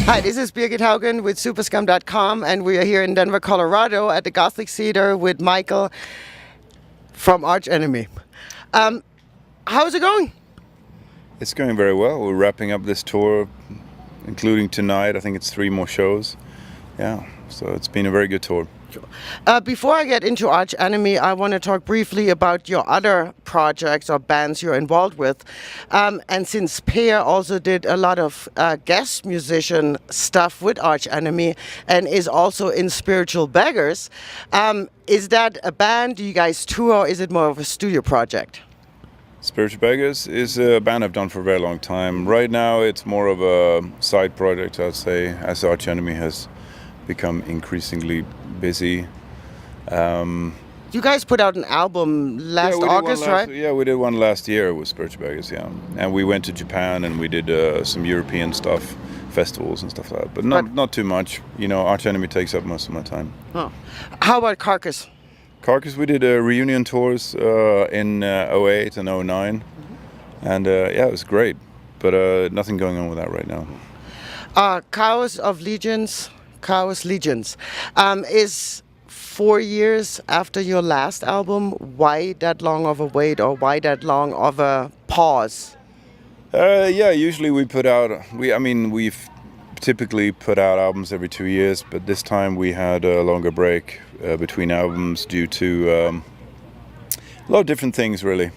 Hi, this is Birgit Haugen with Superscum.com, and we are here in Denver, Colorado at the Gothic Theater with Michael from Arch Enemy. How's it going? It's going very well. We're wrapping up this tour, including tonight. I think it's 3 more shows. Yeah, so it's been a very good tour. Before I get into Arch Enemy, I want to talk briefly about your other projects or bands you're involved with. And since Peer also did a lot of guest musician stuff with Arch Enemy and is also in Spiritual Beggars, is that a band? Do you guys tour, or is it more of a studio project? Spiritual Beggars is a band I've done for a very long time. Right now it's more of a side project, I'd say, as Arch Enemy has become increasingly busy. You guys put out an album last August, right? Yeah, we did one last year with Spiritual Beggars, yeah. And we went to Japan and we did some European stuff, festivals and stuff like that. But not too much. You know, Arch Enemy takes up most of my time. Oh. How about Carcass? Carcass, we did reunion tours in 08 and 09. Mm-hmm. And yeah, it was great. But nothing going on with that right now. Chaos Legions is 4 years after your last album. Why that long of a wait, or why that long of a pause? Yeah, usually we put out, we've typically put out albums every 2 years, but this time we had a longer break between albums due to a lot of different things, really.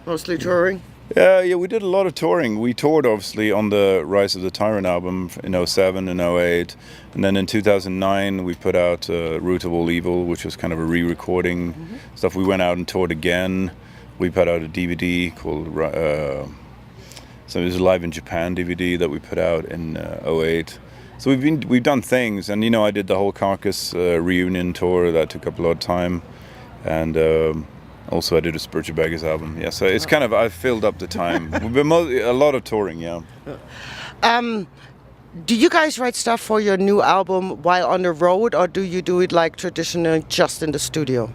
Mostly touring? Yeah, we did a lot of touring. We toured, obviously, on the Rise of the Tyrant album in 07 and 08. And then in 2009, we put out Root of All Evil, which was kind of a re-recording stuff. We went out and toured again. We put out a DVD called... so it was a Live in Japan DVD that we put out in 08. So we've done things. And, you know, I did the whole Carcass reunion tour. That took up a lot of time. And... also, I did a Spiritual Beggars album. Yeah, so it's kind of, I've filled up the time. We've been a lot of touring, yeah. Do you guys write stuff for your new album while on the road, or do you do it like traditional, just in the studio?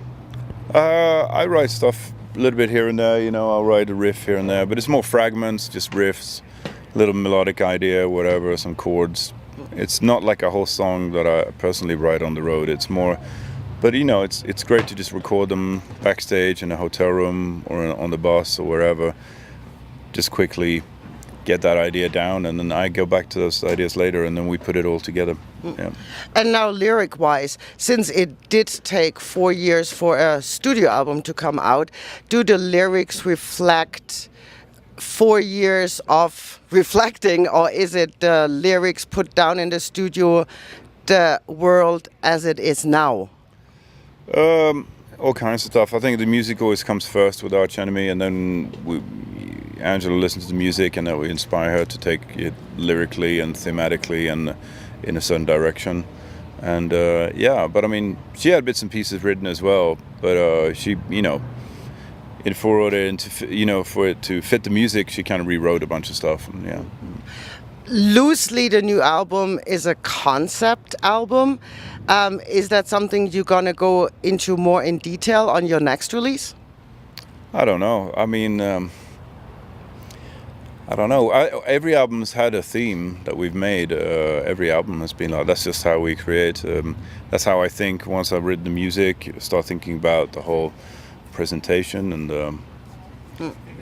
I write stuff a little bit here and there, you know, I'll write a riff here and there, but it's more fragments, just riffs, little melodic idea, whatever, some chords. It's not like a whole song that I personally write on the road. It's more... But, you know, it's great to just record them backstage in a hotel room or on the bus or wherever. Just quickly get that idea down, and then I go back to those ideas later, and then we put it all together. Yeah. And now, lyric-wise, since it did take 4 years for a studio album to come out, do the lyrics reflect 4 years of reflecting, or is it the lyrics put down in the studio, the world as it is now? All kinds of stuff. I think the music always comes first with Arch Enemy, and then Angela listens to the music, and that will inspire her to take it lyrically and thematically and in a certain direction. And yeah, but I mean, she had bits and pieces written as well, but she, you know, for it to fit the music, she kind of rewrote a bunch of stuff. And, yeah. Loosely, the new album is a concept album. Is that something you're gonna go into more in detail on your next release? I don't know. I mean, I don't know. Every album's had a theme that we've made. Every album has been like, that's just how we create. That's how I think. Once I've written the music, start thinking about the whole presentation and,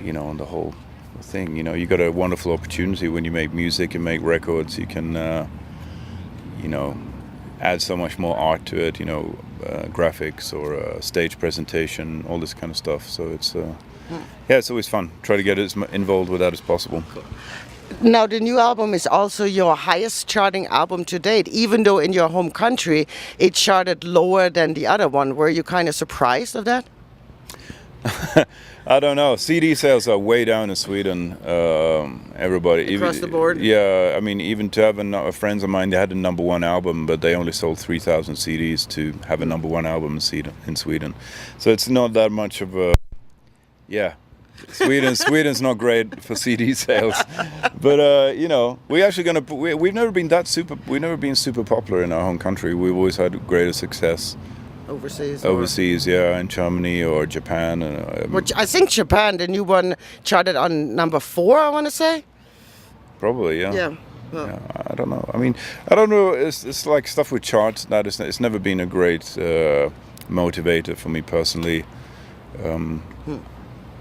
you know, and the whole thing. You know, you got a wonderful opportunity when you make music and make records. You can, you know, add so much more art to it, you know, graphics or stage presentation, all this kind of stuff. So it's, yeah, it's always fun. Try to get as involved with that as possible. Now, the new album is also your highest charting album to date, even though in your home country it charted lower than the other one. Were you kind of surprised of that? I don't know. CD sales are way down in Sweden. Everybody across the board. Yeah, I mean, even to have friends of mine, they had a #1 album, but they only sold 3,000 CDs to have a #1 album in Sweden. So it's not that much of a, yeah. Sweden's not great for CD sales, but you know, we've never been super popular in our home country. We've always had greater success. Overseas, yeah, in Germany or Japan. Which I think Japan, the new one, charted on #4, I want to say. Probably, yeah. Yeah. Yeah, I don't know. I mean, I don't know. It's like stuff with charts. It's never been a great motivator for me personally,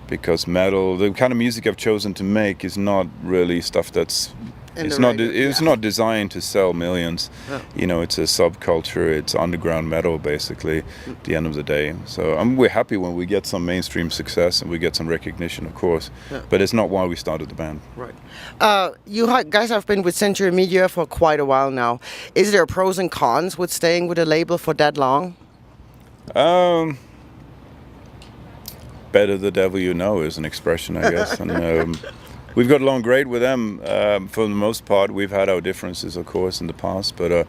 because metal, the kind of music I've chosen to make, is not really stuff that's. It's not designed to sell millions. Yeah. You know, it's a subculture. It's underground metal, basically. At the end of the day, so we're happy when we get some mainstream success and we get some recognition, of course. Yeah. But it's not why we started the band. Right. Guys have been with Century Media for quite a while now. Is there pros and cons with staying with a label for that long? Better the devil you know is an expression, I guess. And we've got along great with them for the most part. We've had our differences, of course, in the past, but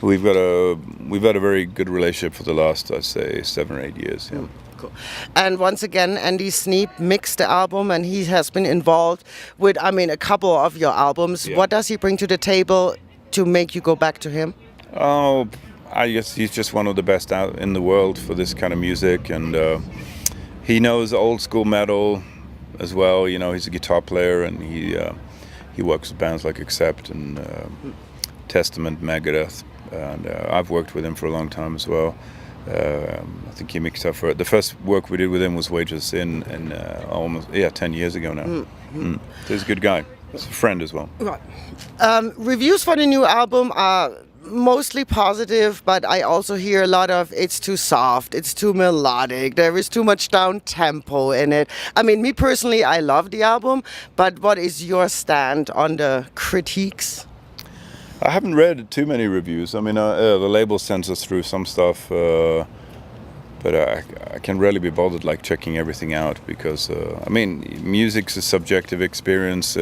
we've had a very good relationship for the last, I'd say, 7 or 8 years. Yeah. Cool. And once again, Andy Sneap mixed the album, and he has been involved with, a couple of your albums. Yeah. What does he bring to the table to make you go back to him? Oh, I guess he's just one of the best out in the world for this kind of music, and he knows old school metal as well. You know, he's a guitar player, and he works with bands like Accept and Testament, Megadeth, and I've worked with him for a long time as well. I think he mixed up for it. The first work we did with him was Wages in almost 10 years ago now. So he's a good guy. He's a friend as well. Right. Reviews for the new album are mostly positive, but I also hear a lot of it's too soft, it's too melodic, there is too much down tempo in it. I mean, me personally, I love the album, but what is your stand on the critiques? I haven't read too many reviews. I mean, the label sends us through some stuff, but I can rarely be bothered like checking everything out because, music's a subjective experience.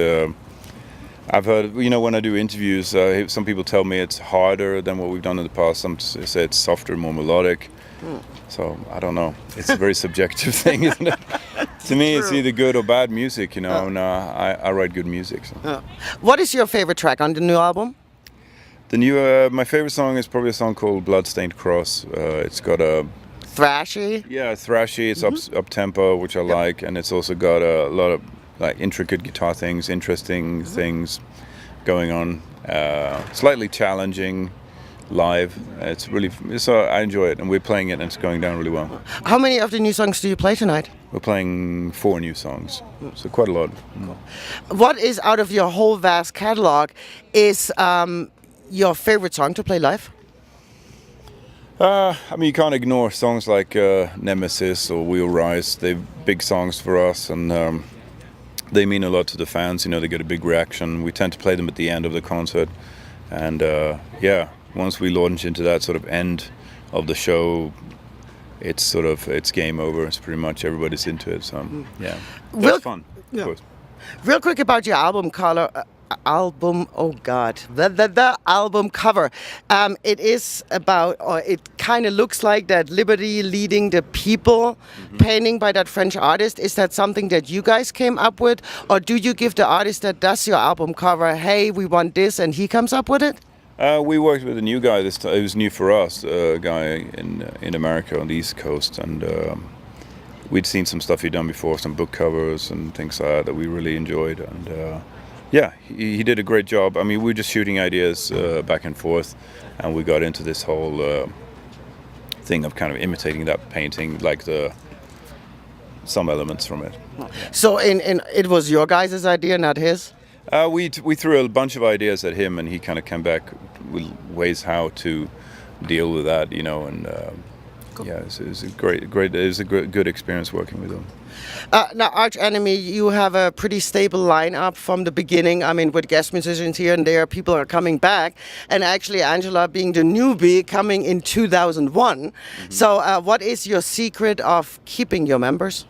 I've heard, when I do interviews, some people tell me it's harder than what we've done in the past. Some say it's softer, more melodic. So, I don't know. It's a very subjective thing, isn't it? To me, it's either good or bad music, and I write good music. So. What is your favorite track on the new album? My favorite song is probably a song called Bloodstained Cross. It's got a... Thrashy? Yeah, thrashy. It's up tempo, which I like, and it's also got a lot of like intricate guitar things, interesting things going on. Slightly challenging live. I enjoy it, and we're playing it, and it's going down really well. How many of the new songs do you play tonight? We're playing 4 new songs, so quite a lot. What is, out of your whole vast catalog, is your favorite song to play live? You can't ignore songs like Nemesis or We'll Rise. They're big songs for us, and they mean a lot to the fans. They get a big reaction. We tend to play them at the end of the concert, and once we launch into that sort of end of the show, it's game over. It's pretty much everybody's into it. So that's fun. Of course. Real quick about your album color. The album cover. It is about, or it kind of looks like that liberty leading the people painting by that French artist. Is that something that you guys came up with, or do you give the artist that does your album cover, hey, we want this, and he comes up with it? We worked with a new guy this time. It was new for us, a guy in America on the East Coast, and we'd seen some stuff he'd done before, some book covers and things like that we really enjoyed, and he did a great job. I mean, we were just shooting ideas back and forth, and we got into this whole thing of kind of imitating that painting, like some elements from it. So it was your guys' idea, not his? We threw a bunch of ideas at him, and he kind of came back with ways how to deal with that, and cool. It was a good experience working with him. Now, Arch Enemy, you have a pretty stable lineup from the beginning. I mean, with guest musicians here and there, people are coming back. And actually, Angela being the newbie, coming in 2001. So what is your secret of keeping your members?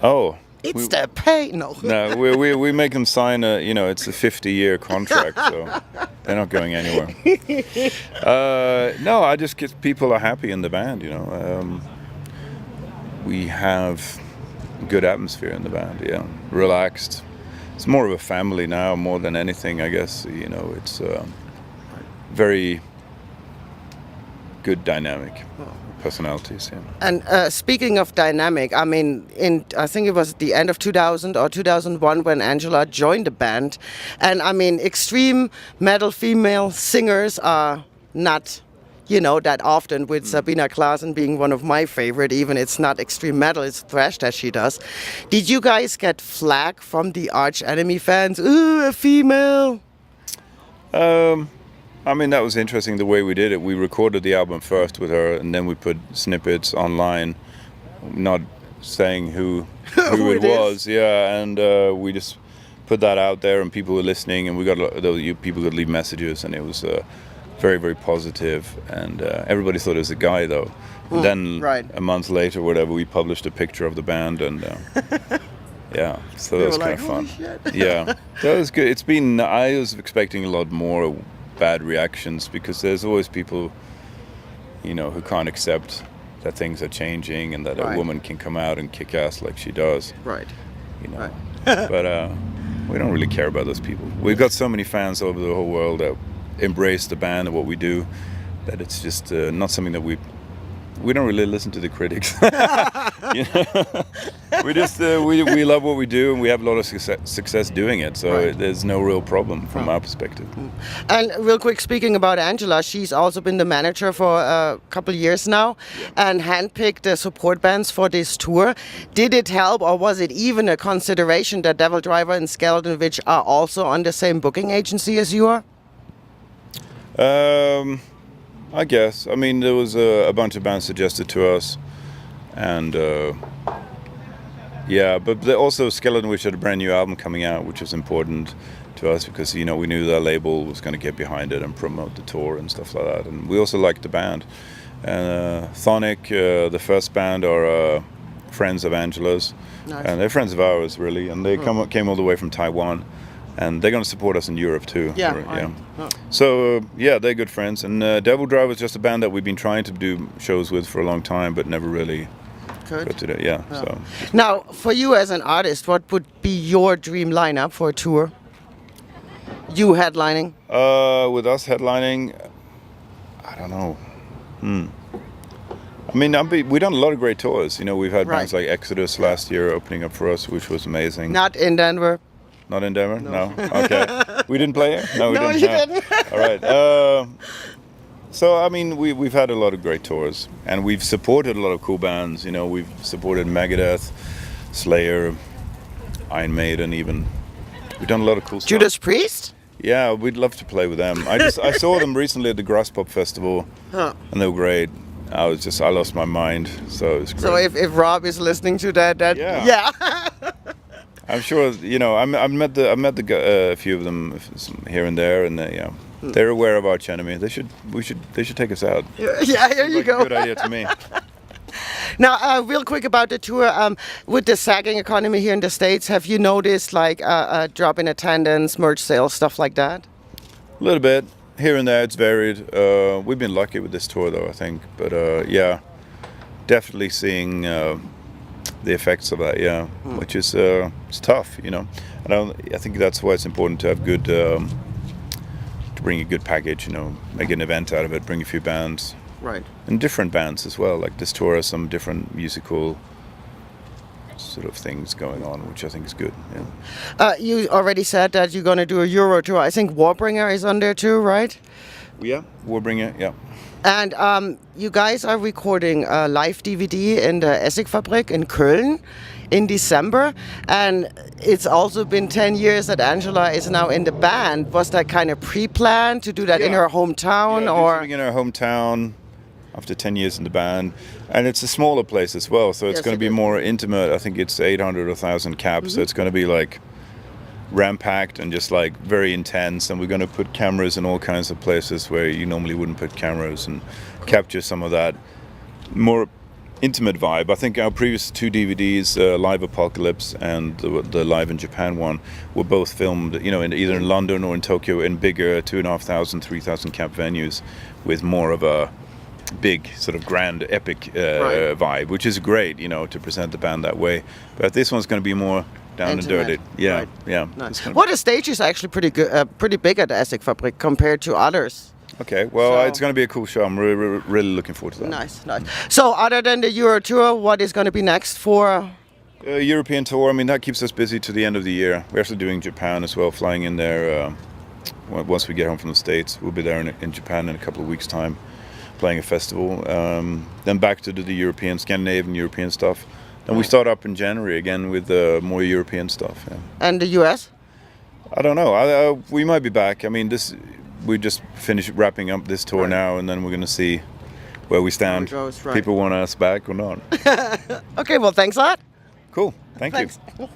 Oh. It's the pay. No. No, we make them sign it's a 50-year contract, so they're not going anywhere. No, I just get people are happy in the band, We have a good atmosphere in the band, relaxed. It's more of a family now, more than anything, I guess. It's very good dynamic. personalities. Yeah. And speaking of dynamic, I mean, I think it was the end of 2000 or 2001 when Angela joined the band. And I mean, extreme metal female singers are not, that often, with Sabina Klaasen being one of my favorite. Even it's not extreme metal, it's thrash that she does. Did you guys get flack from the Arch Enemy fans? Ooh, a female! I mean, that was interesting the way we did it. We recorded the album first with her, and then we put snippets online, not saying who it was. Yeah, and we just put that out there, and people were listening, and we got people could leave messages, and it was very, very positive. And everybody thought it was a guy, though. And then a month later, whatever, we published a picture of the band, and yeah, so that was kind of fun. Yeah, that was good. I was expecting a lot more bad reactions, because there's always people, who can't accept that things are changing and that a woman can come out and kick ass like she does. Right. But we don't really care about those people. We've got so many fans over the whole world that embrace the band and what we do, that it's just not something that we don't really listen to the critics. We just we love what we do, and we have a lot of success doing it. So there's no real problem from our perspective. And real quick, speaking about Angela, she's also been the manager for a couple years now, and handpicked the support bands for this tour. Did it help, or was it even a consideration that Devil Driver and Skeleton Witch are also on the same booking agency as you are? I guess. I mean, there was a bunch of bands suggested to us, and but also Skeleton Witch had a brand new album coming out, which was important to us because we knew their label was going to get behind it and promote the tour and stuff like that. And we also liked the band. And Thonic, the first band, are friends of Angela's, and they're friends of ours really, and they came all the way from Taiwan. And they're going to support us in Europe too. So they're good friends. And Devil Driver is just a band that we've been trying to do shows with for a long time, but never really got to do it. So now, for you as an artist, what would be your dream lineup for a tour? You headlining? With us headlining, I don't know. I mean, we've done a lot of great tours. We've had bands like Exodus last year opening up for us, which was amazing. Not in Denver. Not in Denver? No. Okay. We didn't play it? No, we didn't. You didn't. All right. So, I mean, we've had a lot of great tours, and we've supported a lot of cool bands. We've supported Megadeth, Slayer, Iron Maiden, even. We've done a lot of cool stuff. Judas Priest? Yeah, we'd love to play with them. I saw them recently at the Grasspop Festival, and they were great. I lost my mind, so it was great. So if Rob is listening to that. Yeah. I'm sure I've met a few of them here and there, and they're aware of Arch Enemy. They should take us out. Yeah, here you go. Good idea to me. Now, real quick about the tour, with the sagging economy here in the States, have you noticed like a drop in attendance, merch sales, stuff like that? A little bit here and there. It's varied. We've been lucky with this tour, though, I think. But definitely seeing the effects of that, which is it's tough, And I think that's why it's important to have good, to bring a good package, make an event out of it, bring a few bands, and different bands as well. Like this tour has some different musical sort of things going on, which I think is good. You already said that you're going to do a Euro tour. I think Warbringer is on there too, right? Yeah, Warbringer, yeah. And you guys are recording a live DVD in the Essigfabrik in Köln in December. And it's also been 10 years that Angela is now in the band. Was that kind of pre-planned to do that in her hometown? Or in her hometown after 10 years in the band. And it's a smaller place as well, so it's going to be more intimate. I think it's 800 or 1,000 caps, so it's going to be like rampacked and just like very intense, and we're going to put cameras in all kinds of places where you normally wouldn't put cameras, and capture some of that more intimate vibe. I think our previous two DVDs, Live Apocalypse and the Live in Japan one, were both filmed either in London or in Tokyo in bigger 2,500, 3,000 cap venues with more of a big sort of grand epic vibe, which is great, to present the band that way. But this one's going to be more down intimate. and dirty. Nice. Well, the stage is actually pretty good, pretty big at the Essigfabrik compared to others. Okay, well, So- it's going to be a cool show. I'm really looking forward to that. Nice, nice. So other than the Euro tour, what is going to be next for? European tour, I mean, that keeps us busy to the end of the year. We're also doing Japan as well, flying in there. Once we get home from the States, we'll be there in Japan in a couple of weeks' time, playing a festival. Then back to the European, Scandinavian European stuff. Then we start up in January again with more European stuff. Yeah. And the US? I don't know. We might be back. I mean, we just finished wrapping up this tour now, and then we're going to see where we stand. How it goes, right. People want us back or not. Okay, well, thanks a lot. Cool. Thank you. Thanks.